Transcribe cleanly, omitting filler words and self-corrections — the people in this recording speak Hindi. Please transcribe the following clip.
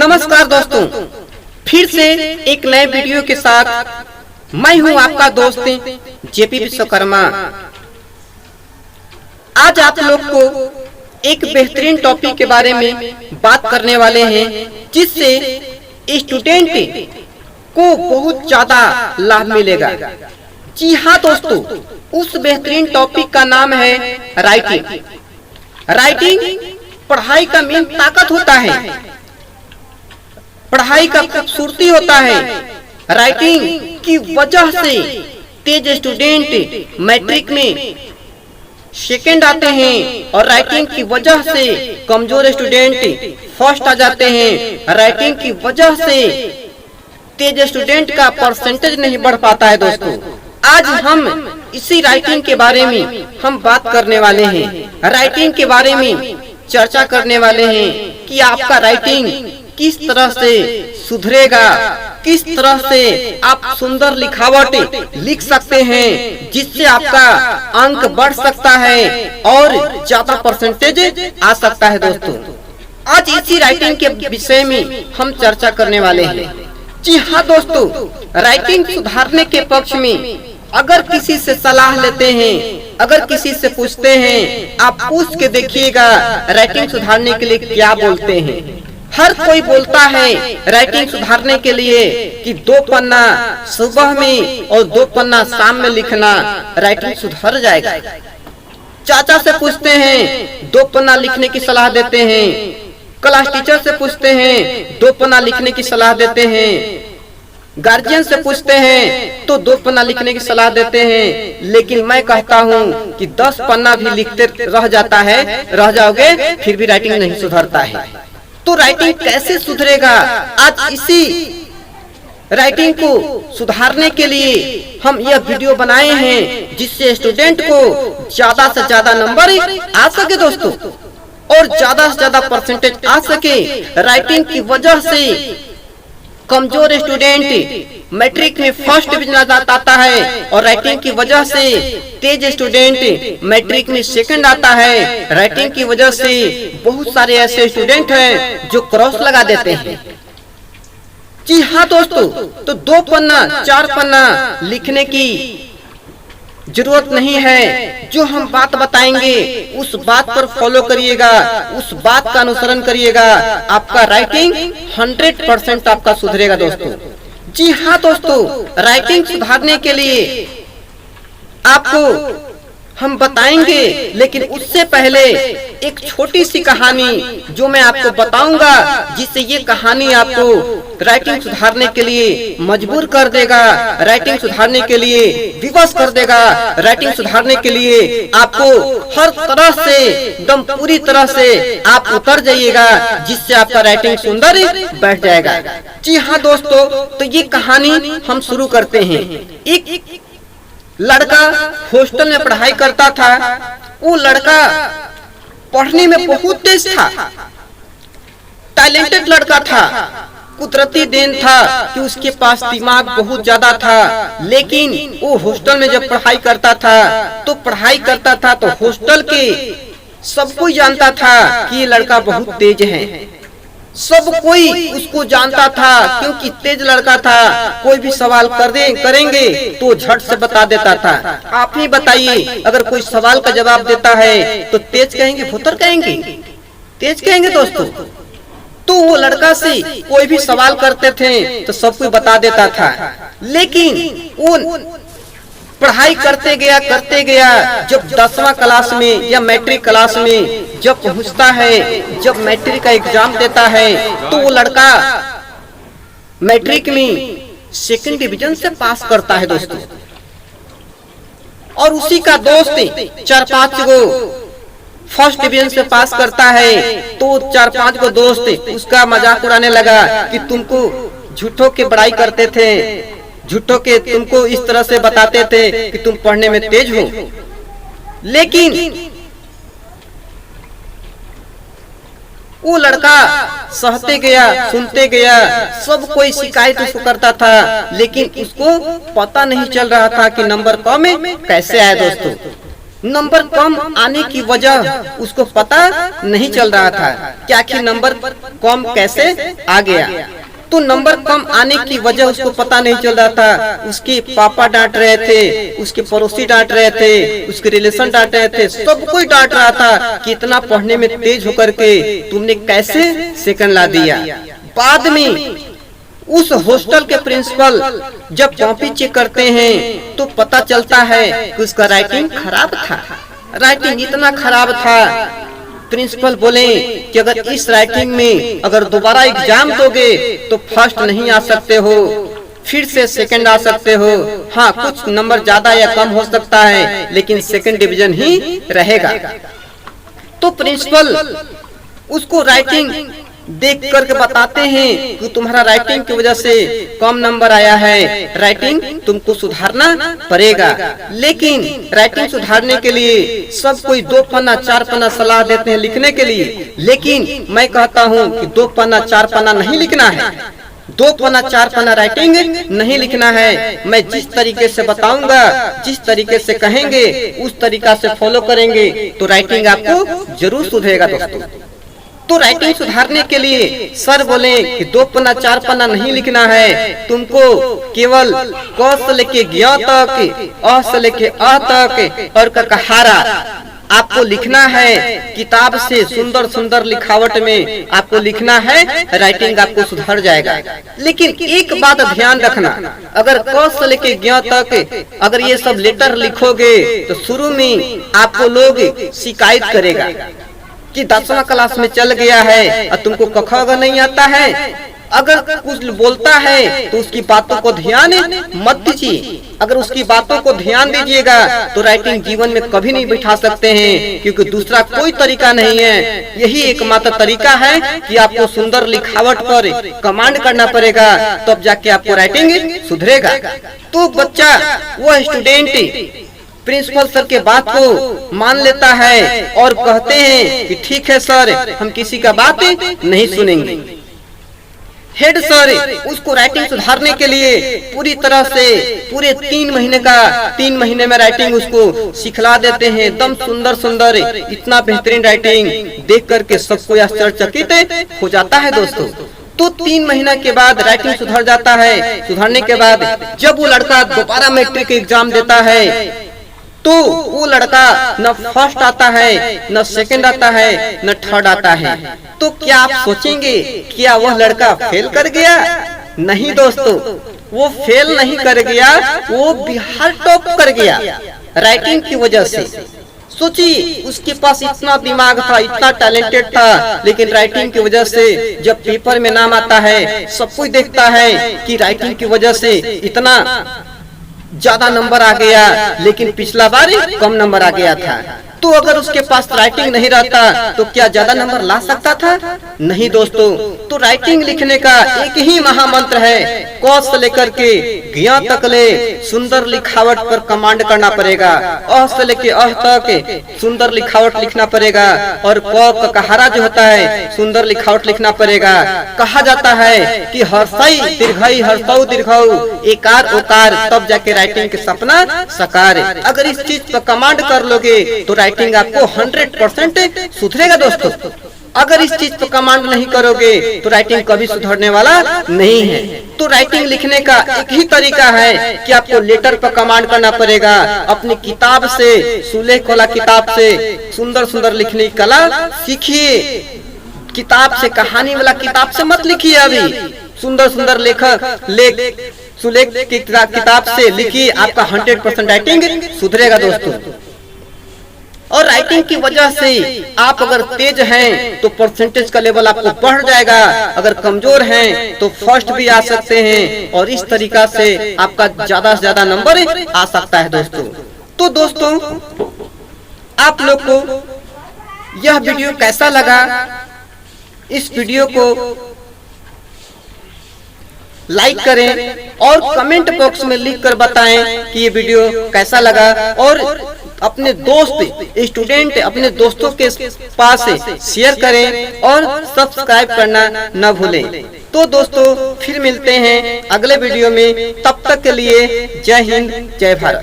नमस्कार दोस्तों, फिर से एक नए वीडियो के साथ मैं हूं आपका दोस्त जेपी विश्वकर्मा। आज आप लोग को एक बेहतरीन टॉपिक के बारे में बात करने वाले हैं जिससे स्टूडेंट को बहुत ज्यादा लाभ मिलेगा। जी हाँ दोस्तों, उस बेहतरीन टॉपिक का नाम है राइटिंग। राइटिंग पढ़ाई का मेन ताकत होता है, पढ़ाई का खूबसूरती होता है। राइटिंग की वजह से तेज स्टूडेंट मैट्रिक में सेकंड आते हैं और राइटिंग की वजह से कमजोर स्टूडेंट फर्स्ट आ जाते हैं। राइटिंग की वजह से तेज स्टूडेंट का परसेंटेज नहीं बढ़ पाता है। दोस्तों, आज हम इसी राइटिंग के बारे में हम बात करने वाले हैं। राइटिंग के बारे में चर्चा करने वाले हैं कि आपका राइटिंग किस तरह से सुधरेगा, किस तरह से आप सुंदर लिखावट लिख सकते हैं जिससे आपका अंक बढ़ सकता है और ज्यादा परसेंटेज आ सकता है। दोस्तों, आज इसी राइटिंग के विषय में हम चर्चा करने वाले हैं। जी हाँ दोस्तों, राइटिंग सुधारने के पक्ष में अगर किसी से सलाह लेते हैं, अगर किसी से पूछते हैं, आप पूछ के देखिएगा राइटिंग सुधारने के लिए क्या बोलते हैं। हर कोई बोलता है राइटिंग सुधारने के लिए कि 2 पन्ना सुबह में और 2 पन्ना शाम में लिखना, राइटिंग सुधर जाएगा। चाचा से पूछते हैं 2 पन्ना लिखने की सलाह देते हैं, क्लास टीचर से पूछते हैं 2 पन्ना लिखने की सलाह देते हैं, गार्जियन से पूछते हैं तो 2 पन्ना लिखने की सलाह देते हैं। लेकिन मैं कहता हूँ कि 10 पन्ना भी लिखते रह जाता है, रह जाओगे फिर भी राइटिंग नहीं सुधरता है। तो राइटिंग कैसे सुधरेगा, आज इसी राइटिंग को सुधारने के लिए हम यह वीडियो बनाए हैं जिससे स्टूडेंट को ज्यादा से ज्यादा नंबर आ सके दोस्तों, और ज्यादा से ज्यादा परसेंटेज आ सके। राइटिंग की वजह से कमजोर स्टूडेंट मैट्रिक में फर्स्ट डिवीजन आता है और राइटिंग की वजह से तेज स्टूडेंट मैट्रिक में सेकंड आता है। राइटिंग की वजह से बहुत सारे ऐसे स्टूडेंट हैं जो क्रॉस लगा देते हैं। जी हाँ दोस्तों, तो 2 पन्ना 4 पन्ना लिखने की जरूरत नहीं है। जो हम बात बताएंगे उस बात पर फॉलो करिएगा, उस बात का अनुसरण करिएगा, आपका राइटिंग 100% आपका सुधरेगा दोस्तों। जी हाँ दोस्तों, राइटिंग सुधारने के लिए आपको हम बताएंगे, लेकिन उससे पहले एक छोटी सी कहानी जो मैं आपको बताऊंगा जिससे ये कहानी आपको राइटिंग सुधारने के लिए मजबूर कर देगा, राइटिंग सुधारने के लिए विवश कर देगा, राइटिंग सुधारने के लिए आपको हर तरह से एकदम पूरी तरह से आप उतर जाइएगा जिससे आपका राइटिंग सुंदर बैठ जाएगा। जी हाँ दोस्तों, तो ये कहानी हम शुरू करते हैं। एक लड़का हॉस्टल में पढ़ाई करता था। वो लड़का पढ़ने में बहुत तेज था, टैलेंटेड लड़का था। कुदरती देन था कि उसके पास दिमाग बहुत ज्यादा था। लेकिन वो हॉस्टल में जब पढ़ाई करता था तो हॉस्टल के सब कोई जानता था कि ये लड़का बहुत तेज है। सब कोई उसको जानता था क्योंकि तेज लड़का था। कोई भी सवाल करेंगे तो झट से बता देता था। आप ही बताइए, अगर कोई सवाल का जवाब देता है तो तेज कहेंगे, भुतर कहेंगे, तेज कहेंगे दोस्तों। तो वो लड़का से कोई भी सवाल करते थे तो सब कोई बता देता था। लेकिन वो पढ़ाई करते गया जब 10वां क्लास में या मैट्रिक क्लास में जब पहुंचता है, जब मैट्रिक का एग्जाम देता है तो वो लड़का मैट्रिक में सेकंड डिवीजन से पास करता है दोस्तों। और उसी का दोस्त 4-5 गो फर्स्ट डिवीजन से पास करता है। तो 4-5 गो दोस्त उसका मजाक उड़ाने लगा कि तुमको झूठों के बड़ाई करते थे, झूठों के तुमको इस तरह से बताते थे कि तुम पढ़ने में तेज हो। लेकिन वो लड़का सहते गया, सुनते गया, सब कोई शिकायत उसको करता था। लेकिन उसको पता नहीं चल रहा था कि नंबर कम में कैसे आए दोस्तों। नंबर कम आने की वजह उसको पता नहीं चल रहा था कि आखिर नंबर कम कैसे आ गया। तो नंबर कम आने की वजह उसको पता नहीं चल रहा था। उसके पापा डांट रहे थे, उसके पड़ोसी डांट रहे थे, उसके रिलेशन डांट रहे थे, सब कोई डांट रहा था कि इतना पढ़ने में तेज होकर के तुमने कैसे सेकंड ला दिया। बाद में उस हॉस्टल के प्रिंसिपल जब कॉपी चेक करते हैं तो पता चलता है कि उसका राइटिंग खराब था। राइटिंग इतना खराब था, प्रिंसिपल बोले कि अगर इस राइटिंग में अगर दोबारा एग्जाम दोगे तो फर्स्ट नहीं आ सकते हो, फिर से सेकंड आ सकते हो। हाँ, कुछ नंबर ज्यादा या कम हो सकता है, लेकिन सेकंड डिवीजन ही रहेगा। तो प्रिंसिपल उसको राइटिंग देख करके बताते हैं कि तुम्हारा राइटिंग की वजह से कम नंबर आया है, राइटिंग तुमको सुधारना पड़ेगा। लेकिन राइटिंग सुधारने के लिए सब कोई 2 पन्ना 4 पन्ना सलाह देते हैं लिखने के लिए, लेकिन मैं कहता हूँ कि 2 पन्ना 4 पन्ना नहीं लिखना है, 2 पन्ना 4 पन्ना राइटिंग नहीं लिखना है। मैं जिस तरीके से बताऊंगा, जिस तरीके से कहेंगे, उस तरीका से फॉलो करेंगे तो राइटिंग आपको जरूर सुधरेगा दोस्तों। तो राइटिंग सुधारने के लिए सर बोले कि 2 पन्ना 4 पन्ना नहीं लिखना है, तुमको केवल क से लेके ज्ञ तक, अ से लेके अ तक और ककहारा आपको लिखना है। किताब से सुंदर सुंदर लिखावट में आपको लिखना है, राइटिंग आपको सुधर जाएगा। लेकिन एक बात ध्यान रखना, अगर क से लेके ज्ञ तक अगर ये सब लेटर लिखोगे तो शुरू में आपको लोग शिकायत करेगा कि 10वां क्लास में चल गया है और तुमको क ख ग नहीं आता है। अगर कुछ बोलता है तो उसकी बातों को ध्यान मत दीजिए। अगर उसकी बातों को ध्यान दीजिएगा तो राइटिंग जीवन में कभी नहीं बिठा सकते हैं, क्योंकि दूसरा कोई तरीका नहीं है। यही एकमात्र तरीका है कि आपको सुंदर लिखावट पर कमांड करना पड़ेगा, तब जाके आपको राइटिंग सुधरेगा। तो बच्चा, वह स्टूडेंट प्रिंसिपल सर के बात को मान लेता है और कहते हैं कि ठीक है सर, हम किसी का बात नहीं सुनेंगे। हेड सर उसको राइटिंग सुधारने के लिए पूरी तरह से पूरे 3 महीने में राइटिंग उसको सिखला देते हैं। एकदम सुंदर सुंदर, इतना बेहतरीन राइटिंग देख करके सबको आश्चर्यचकित हो जाता है दोस्तों। तो 3 महीना के बाद राइटिंग सुधर जाता है। सुधरने के बाद जब वो लड़का दोबारा मैट्रिक एग्जाम देता है तो वो लड़का न फर्स्ट आता है, न सेकंड आता है, न थर्ड आता है। तो क्या आप सोचेंगे क्या वह लड़का फेल कर गया? नहीं दोस्तों, वो फेल नहीं कर गया, वो बिहार टॉप कर गया राइटिंग की वजह से। सोचिए, उसके पास इतना दिमाग था, इतना टैलेंटेड था, लेकिन राइटिंग की वजह से जब पेपर में नाम आता है, सब कोई देखता है कि राइटिंग की वजह से इतना ज्यादा नंबर आ गया, लेकिन पिछला बार कम नंबर आ गया था। तो अगर उसके पास राइटिंग नहीं रहता तो क्या ज्यादा नंबर ला सकता था? नहीं दोस्तों। तो राइटिंग लिखने का एक ही महामंत्र है, क से लेकर के ज्ञ तक ले सुंदर लिखावट पर कमांड करना पड़ेगा। अ से लेके अ तक सुंदर लिखावट लिखना पड़ेगा, और क कहारा जो होता है सुंदर लिखावट लिखना पड़ेगा। कहा जाता है कि हर्षई दीर्घई हर्षौ दीर्घौ एकार ओकार, तब जाके राइटिंग के सपना साकार। अगर इस चीज पर कमांड कर लोगे तो राइटिंग आपको 100% सुधरेगा दोस्तों। अगर इस चीज पर कमांड नहीं करोगे तो राइटिंग कभी सुधरने वाला नहीं है। तो राइटिंग लिखने का एक ही तरीका है कि आपको लेटर पर कमांड करना पड़ेगा। अपनी किताब से, सुलेख वाला किताब से सुंदर सुंदर लिखने की कला सीखिए। किताब से, कहानी वाला किताब से मत लिखिए। अभी सुंदर सुंदर लेख सुलेख की किताब से लिखिए, आपका 100% राइटिंग सुधरेगा दोस्तों। और राइटिंग की वजह से आप अगर तेज हैं तो परसेंटेज का लेवल आपको बढ़ जाएगा, अगर कमजोर हैं तो फर्स्ट भी आ सकते हैं, और इस तरीका से आपका ज्यादा से ज्यादा नंबर आ सकता है दोस्तों। तो दोस्तों, आप लोग को यह वीडियो कैसा लगा? इस वीडियो को लाइक करें और कमेंट बॉक्स में लिखकर बताएं कि ये वीडियो कैसा लगा, और अपने दोस्त स्टूडेंट अपने दोस्तों के पास शेयर करें और सब्सक्राइब करना न भूलें। तो दोस्तों, फिर मिलते हैं अगले वीडियो में। तब तक के लिए जय हिंद, जय भारत।